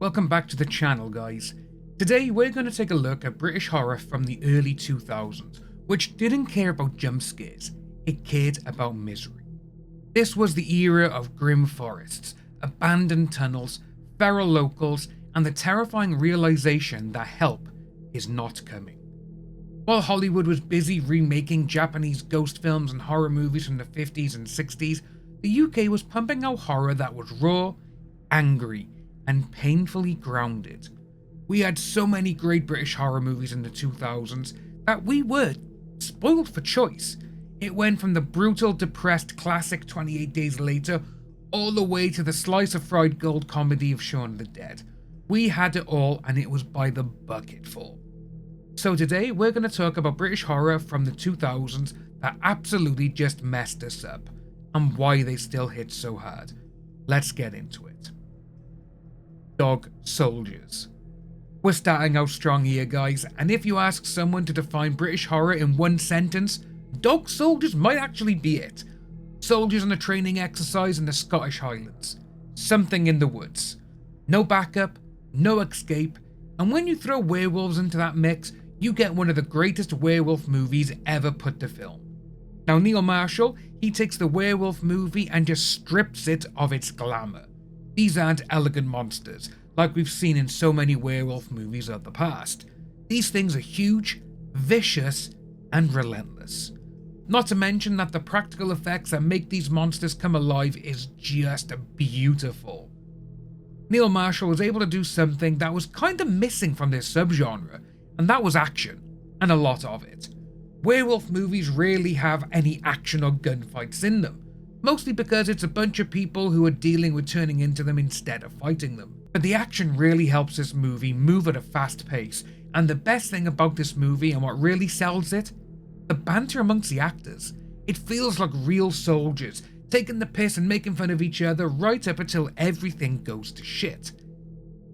Welcome back to the channel, guys. Today we're going to take a look at British horror from the early 2000s, which didn't care about jump scares, it cared about misery. This was the era of grim forests, abandoned tunnels, feral locals, and the terrifying realization that help is not coming. While Hollywood was busy remaking Japanese ghost films and horror movies from the 50s and 60s, the UK was pumping out horror that was raw, angry, and painfully grounded. We had so many great British horror movies in the 2000s that we were spoiled for choice. It went from the brutal, depressed classic 28 Days Later all the way to the slice of fried gold comedy of Shaun of the Dead. We had it all, and it was by the bucketful. So today we're going to talk about British horror from the 2000s that absolutely just messed us up, and why they still hit so hard. Let's get into it. Dog soldiers. We're starting out strong here, guys, and if you ask someone to define British horror in one sentence, dog soldiers might actually be it. Soldiers on a training exercise in the Scottish Highlands. Something in the woods. No backup, no escape, and when you throw werewolves into that mix, you get one of the greatest werewolf movies ever put to film. Now Neil Marshall, he takes the werewolf movie and just strips it of its glamour. These aren't elegant monsters, like we've seen in so many werewolf movies of the past. These things are huge, vicious, and relentless. Not to mention that the practical effects that make these monsters come alive is just beautiful. Neil Marshall was able to do something that was kinda missing from this subgenre, and that was action, and a lot of it. Werewolf movies rarely have any action or gunfights in them, mostly because it's a bunch of people who are dealing with turning into them instead of fighting them. But the action really helps this movie move at a fast pace, and the best thing about this movie and what really sells it? The banter amongst the actors. It feels like real soldiers, taking the piss and making fun of each other right up until everything goes to shit.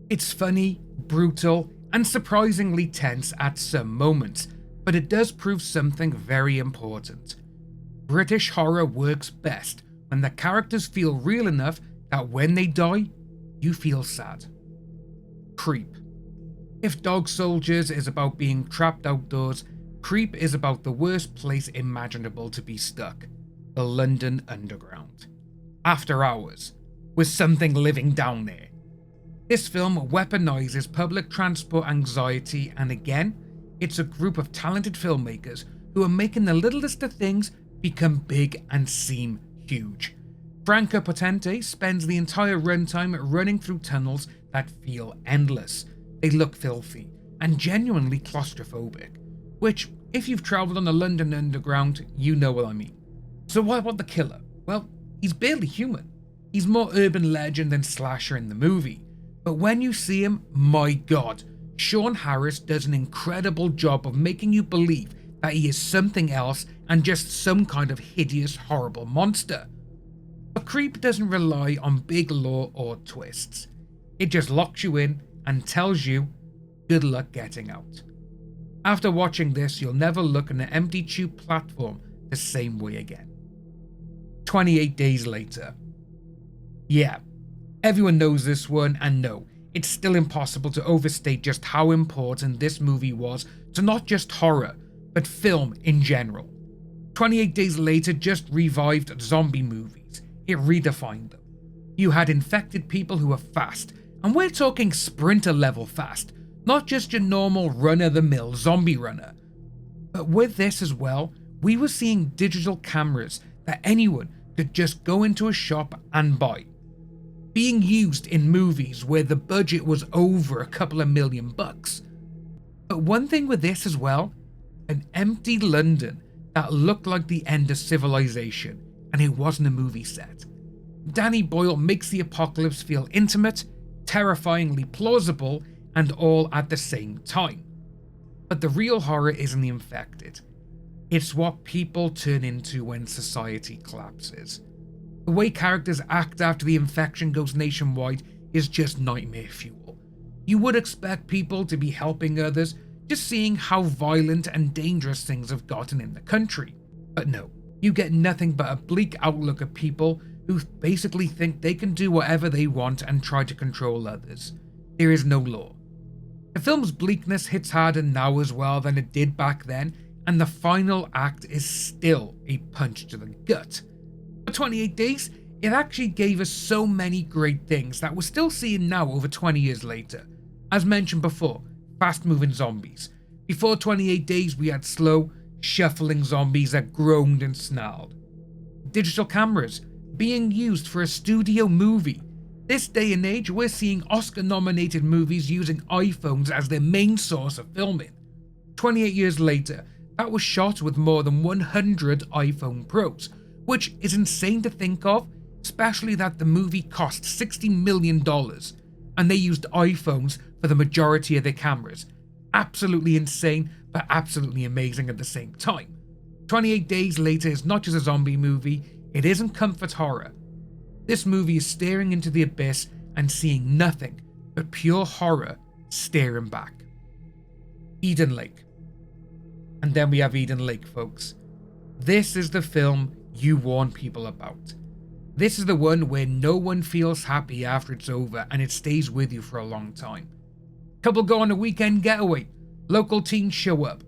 It's funny, brutal, and surprisingly tense at some moments, but it does prove something very important. British horror works best when the characters feel real enough that when they die, you feel sad. Creep. If Dog Soldiers is about being trapped outdoors, Creep is about the worst place imaginable to be stuck, the London Underground. After hours, with something living down there. This film weaponizes public transport anxiety, and again, it's a group of talented filmmakers who are making the littlest of things become big and seem huge. Franco Potente spends the entire runtime running through tunnels that feel endless. They look filthy and genuinely claustrophobic, which, if you've travelled on the London Underground, you know what I mean. So what about the killer? Well, he's barely human. He's more urban legend than slasher in the movie. But when you see him, my god, Sean Harris does an incredible job of making you believe that he is something else and just some kind of hideous, horrible monster. But Creep doesn't rely on big lore or twists. It just locks you in and tells you, good luck getting out. After watching this, you'll never look at an empty tube platform the same way again. 28 Days Later. Yeah, everyone knows this one, and no, it's still impossible to overstate just how important this movie was to not just horror, but film in general. 28 Days Later just revived zombie movies. It redefined them. You had infected people who were fast, and we're talking sprinter level fast, not just your normal run-of-the-mill zombie runner. But with this as well, we were seeing digital cameras that anyone could just go into a shop and buy. Being used in movies where the budget was over a couple of $1,000,000. But one thing with this as well, an empty London that looked like the end of civilization, and it wasn't a movie set. Danny Boyle makes the apocalypse feel intimate, terrifyingly plausible, and all at the same time. But the real horror isn't the infected. It's what people turn into when society collapses. The way characters act after the infection goes nationwide is just nightmare fuel. You would expect people to be helping others, just seeing how violent and dangerous things have gotten in the country. But no, you get nothing but a bleak outlook of people who basically think they can do whatever they want and try to control others. there is no law. The film's bleakness hits harder now as well than it did back then, and the final act is still a punch to the gut. For 28 Days, it actually gave us so many great things that we're still seeing now over 20 years later. As mentioned before, fast-moving zombies. Before 28 Days, we had slow, shuffling zombies that groaned and snarled. Digital cameras being used for a studio movie. This day and age, we're seeing Oscar-nominated movies using iPhones as their main source of filming. 28 years later, that was shot with more than 100 iPhone Pros, which is insane to think of, especially that the movie cost $60 million and they used iPhones for the majority of their cameras. Absolutely insane, but absolutely amazing at the same time. 28 Days Later is not just a zombie movie, it isn't comfort horror. This movie is staring into the abyss and seeing nothing but pure horror staring back. Eden Lake. And then we have Eden Lake, folks. This is the film you warn people about. This is the one where no one feels happy after it's over and it stays with you for a long time. Couple go on a weekend getaway, local teens show up,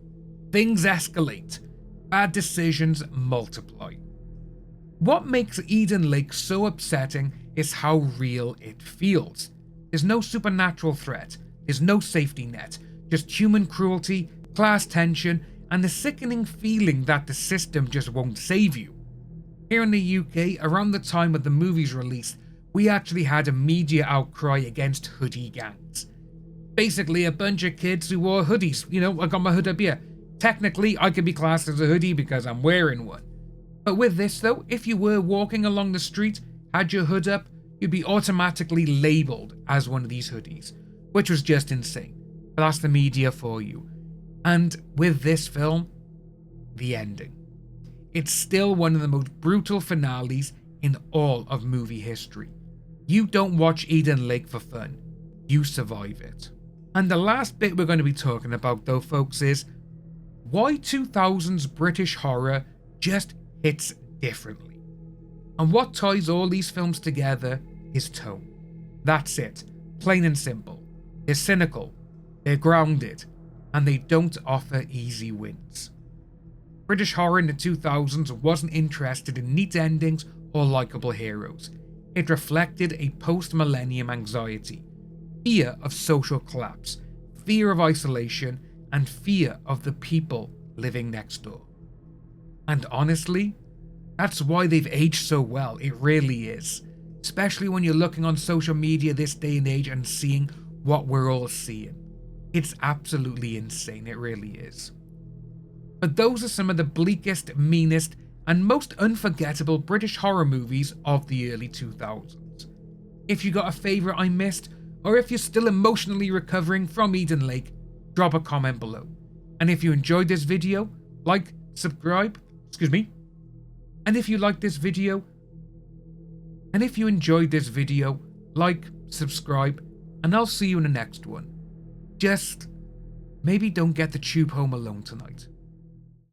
things escalate, bad decisions multiply. What makes Eden Lake so upsetting is how real it feels. There's no supernatural threat, there's no safety net, just human cruelty, class tension, and the sickening feeling that the system just won't save you. Here in the UK, around the time of the movie's release, we actually had a media outcry against hoodie gangs. Basically a bunch of kids who wore hoodies. You know, I got my hood up here. Technically, I could be classed as a hoodie because I'm wearing one. But with this though, if you were walking along the street, had your hood up, you'd be automatically labelled as one of these hoodies, which was just insane. But that's the media for you. And with this film, the ending. It's still one of the most brutal finales in all of movie history. You don't watch Eden Lake for fun, you survive it. And the last bit we're going to be talking about though, folks, is why 2000s British horror just hits differently. And what ties all these films together is tone. That's it, plain and simple. They're cynical, they're grounded, and they don't offer easy wins. British horror in the 2000s wasn't interested in neat endings or likeable heroes. It reflected a post-millennium anxiety, fear of social collapse, fear of isolation, and fear of the people living next door. And honestly, that's why they've aged so well, it really is. Especially when you're looking on social media this day and age and seeing what we're all seeing. It's absolutely insane, it really is. But those are some of the bleakest, meanest, and most unforgettable British horror movies of the early 2000s. If you got a favourite I missed, or if you're still emotionally recovering from Eden Lake, drop a comment below. And if you enjoyed this video, like, subscribe, and if you liked this video, and if you enjoyed this video, like, subscribe, and I'll see you in the next one. Just maybe don't get the tube home alone tonight.